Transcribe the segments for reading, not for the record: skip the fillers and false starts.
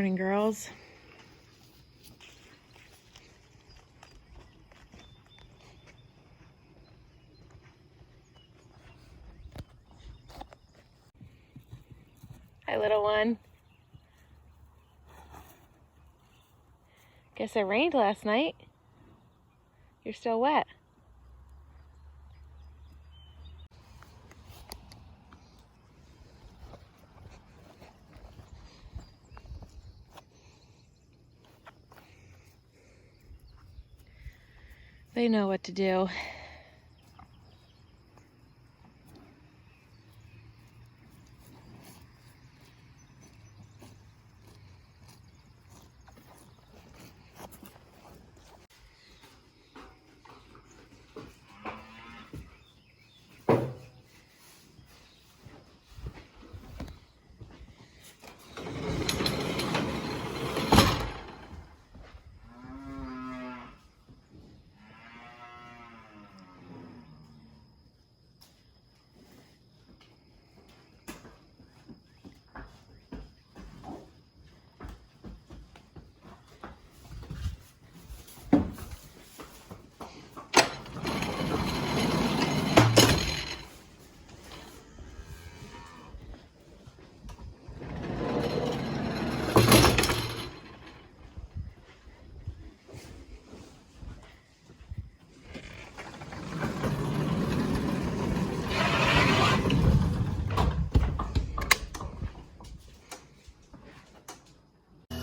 morning, girls. Hi, little one. Guess it rained last night. You're still wet. They know what to do.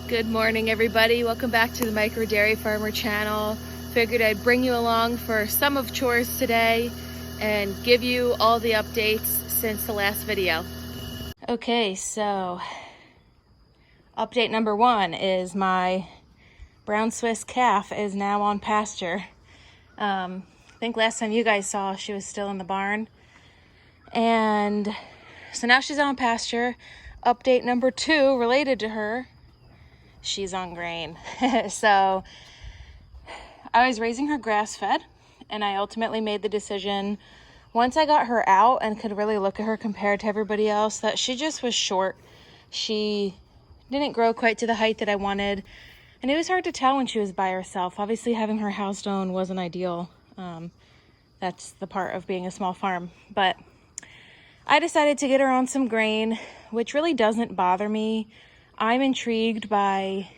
Good morning, everybody. Welcome back to the Micro Dairy Farmer channel. Figured I'd bring you along for some of chores today and give you all the updates since the last video. Okay, so update number one is my brown Swiss calf is now on pasture. I think last time you guys saw, she was still in the barn. And so now she's on pasture. Update number two related to her. She's on grain. So I was raising her grass-fed, and I ultimately made the decision once I got her out and could really look at her compared to everybody else that she just was short. She didn't grow quite to the height that I wanted, and it was hard to tell when she was by herself. Obviously, having her housed on wasn't ideal. That's the part of being a small farm. But I decided to get her on some grain, which really doesn't bother me. I'm intrigued by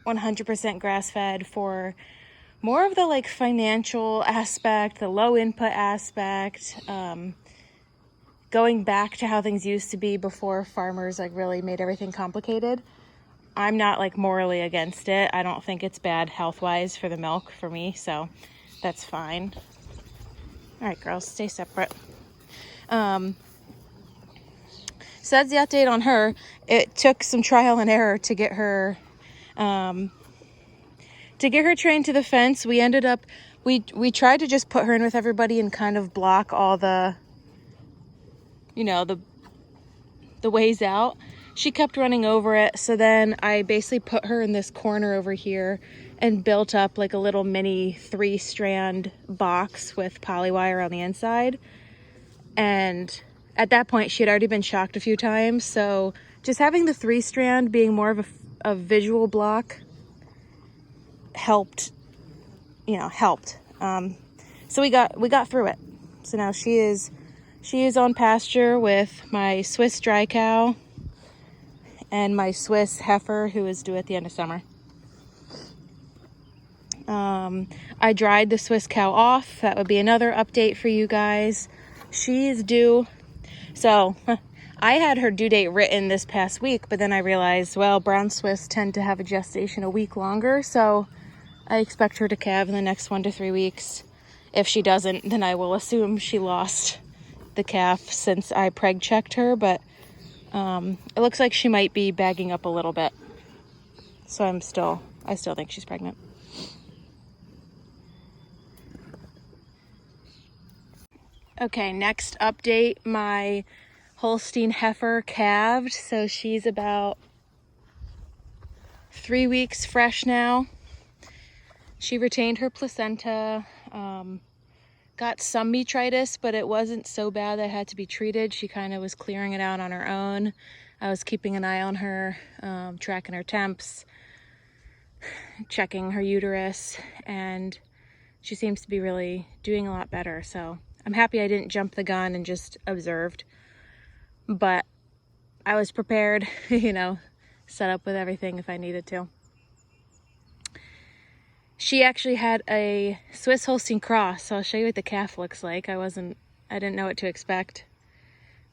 100% grass-fed for more of the like financial aspect, the low input aspect, going back to how things used to be before farmers like really made everything complicated. I'm not like morally against it. I don't think it's bad health-wise for the milk for me, so that's fine. All right, girls, stay separate. So that's the update on her. It took some trial and error to get her trained to the fence. We ended up, we tried to just put her in with everybody and kind of block all the, you know, the ways out. She kept running over it. So then I basically put her in this corner over here and built up like a little mini 3-strand box with polywire on the inside. And at that point, she had already been shocked a few times, so just having the 3-strand being more of a visual block helped, so we got through it. So now she is on pasture with my Swiss dry cow and my Swiss heifer, who is due at the end of summer. I dried the Swiss cow off. That would be another update for you guys. She is due. So I had her due date written this past week, but then I realized, well, brown Swiss tend to have a gestation a week longer, so I expect her to calve in the next 1 to 3 weeks. If she doesn't, then I will assume she lost the calf since I preg checked her, but it looks like she might be bagging up a little bit. So I still think she's pregnant. Okay, next update, my Holstein heifer calved, so she's about 3 weeks fresh now. She retained her placenta, got some metritis, but it wasn't so bad that it had to be treated. She kind of was clearing it out on her own. I was keeping an eye on her, tracking her temps, checking her uterus, and she seems to be really doing a lot better. So I'm happy I didn't jump the gun and just observed, but I was prepared, you know, set up with everything if I needed to. She actually had a Swiss Holstein cross, so I'll show you what the calf looks like. I didn't know what to expect.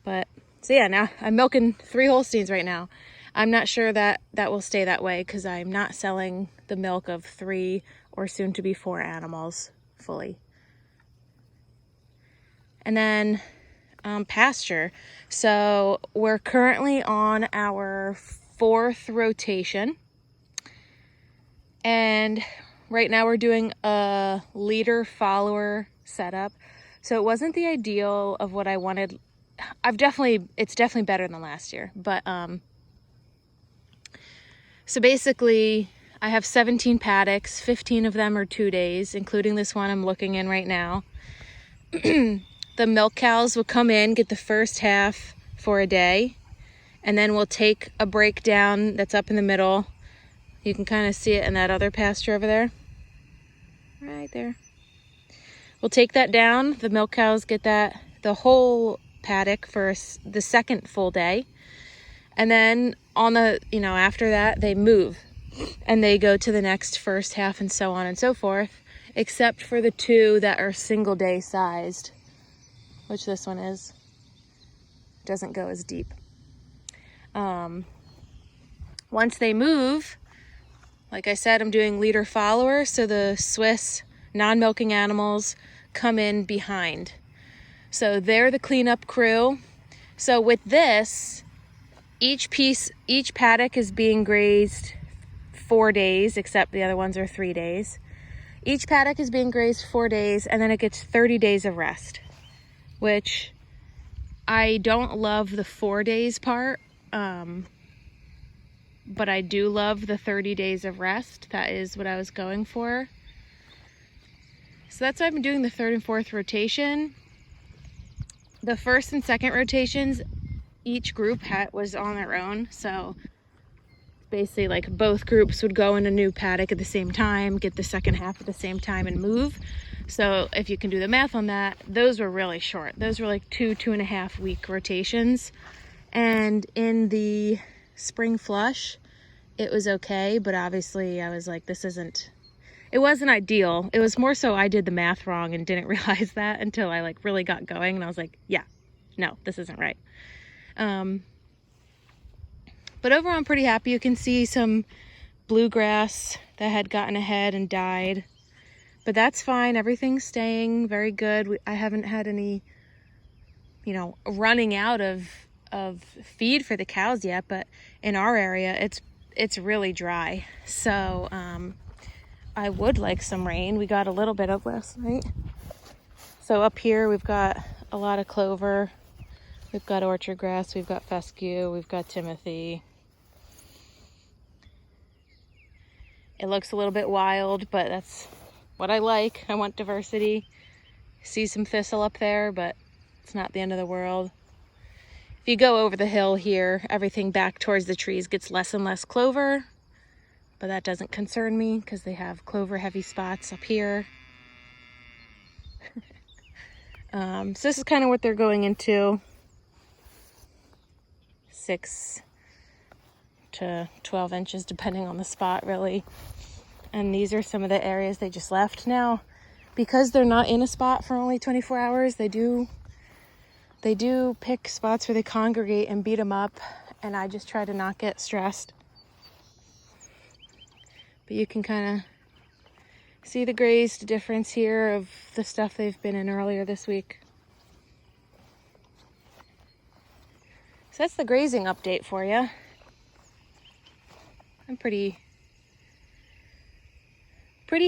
But, so yeah, now I'm milking 3 Holsteins right now. I'm not sure that will stay that way because I'm not selling the milk of 3 or soon to be 4 animals fully. And then pasture. So we're currently on our 4th rotation. And right now we're doing a leader follower setup. So it wasn't the ideal of what I wanted. It's definitely better than last year. But so basically I have 17 paddocks, 15 of them are 2 days, including this one I'm looking in right now. The milk cows will come in, get the first half for a day, and then we'll take a break down that's up in the middle. You can kind of see it in that other pasture over there. Right there. We'll take that down. The milk cows get the whole paddock for the second full day. And then after that, they move and they go to the next first half and so on and so forth, except for the 2 that are single day sized, which this one is. Doesn't go as deep. Once they move, like I said, I'm doing leader follower, so the Swiss non-milking animals come in behind. So they're the cleanup crew. So with this, each paddock is being grazed 4 days, except the other ones are 3 days. Each paddock is being grazed 4 days, and then it gets 30 days of rest, which I don't love the 4 days part, but I do love the 30 days of rest. That is what I was going for. So that's why I've been doing the 3rd and 4th rotation. The 1st and 2nd rotations, each group was on their own. So basically like both groups would go in a new paddock at the same time, get the second half at the same time and move. So if you can do the math on that, those were really short. Those were like 2.5 week rotations. And in the spring flush, it was okay, but obviously I was like, it wasn't ideal. It was more so I did the math wrong and didn't realize that until I like really got going, and I was like, yeah, no, this isn't right. But overall I'm pretty happy. You can see some bluegrass that had gotten ahead and died, but that's fine. Everything's staying very good. I haven't had any, running out of feed for the cows yet, but in our area it's really dry. So I would like some rain. We got a little bit of last night. So up here we've got a lot of clover, we've got orchard grass, we've got fescue, we've got timothy. It looks a little bit wild, but that's what I like. I want diversity. See some thistle up there, but it's not the end of the world. If you go over the hill here, everything back towards the trees gets less and less clover, but that doesn't concern me because they have clover heavy spots up here. So this is kind of what they're going into. 6 to 12 inches depending on the spot, really. And these are some of the areas they just left. Now, because they're not in a spot for only 24 hours, they do pick spots where they congregate and beat them up, and I just try to not get stressed. But you can kind of see the grazed difference here of the stuff they've been in earlier this week. So that's the grazing update for you. I'm pretty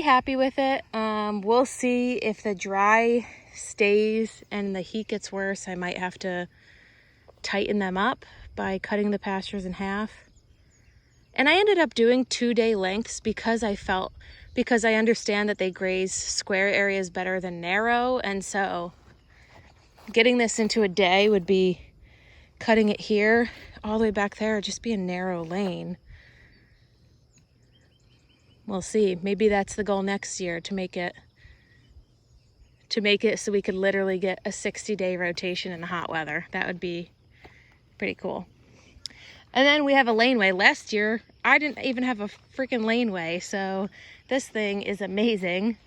happy with it. We'll see if the dry stays and the heat gets worse. I might have to tighten them up by cutting the pastures in half. And I ended up doing 2-day lengths because I understand that they graze square areas better than narrow, and so getting this into a day would be cutting it here, all the way back there, just be a narrow lane. We'll see. Maybe that's the goal next year, to make it so we could literally get a 60-day rotation in the hot weather. That would be pretty cool. And then we have a laneway. Last year, I didn't even have a freaking laneway, so this thing is amazing.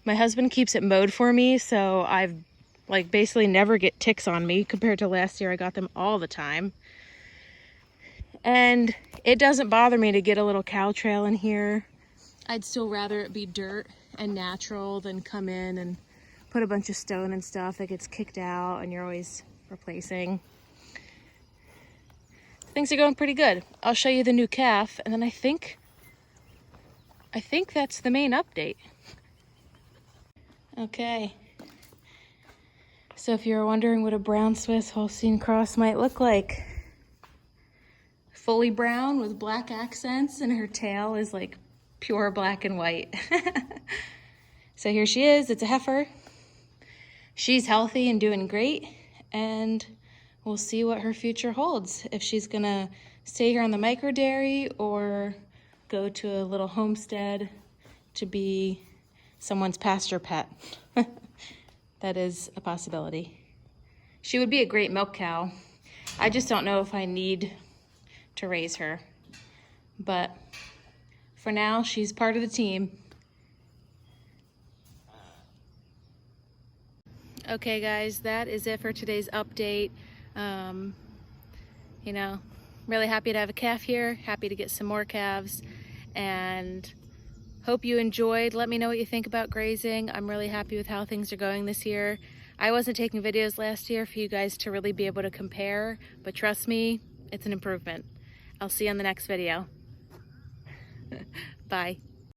My husband keeps it mowed for me, so I've like basically never get ticks on me compared to last year. I got them all the time. And it doesn't bother me to get a little cow trail in here. I'd still rather it be dirt and natural than come in and put a bunch of stone and stuff that gets kicked out and you're always replacing. Things are going pretty good. I'll show you the new calf, and then I think that's the main update. Okay. So if you're wondering what a brown Swiss Holstein cross might look like, fully brown with black accents, and her tail is like pure black and white. So here she is. It's a heifer. She's healthy and doing great, and we'll see what her future holds. If she's gonna stay here on the micro dairy or go to a little homestead to be someone's pasture pet. That is a possibility. She would be a great milk cow. I just don't know if I need to raise her. But for now, she's part of the team. Okay guys, that is it for today's update. You know, really happy to have a calf here, happy to get some more calves, and hope you enjoyed. Let me know what you think about grazing. I'm really happy with how things are going this year. I wasn't taking videos last year for you guys to really be able to compare, but trust me, it's an improvement. I'll see you on the next video. Bye.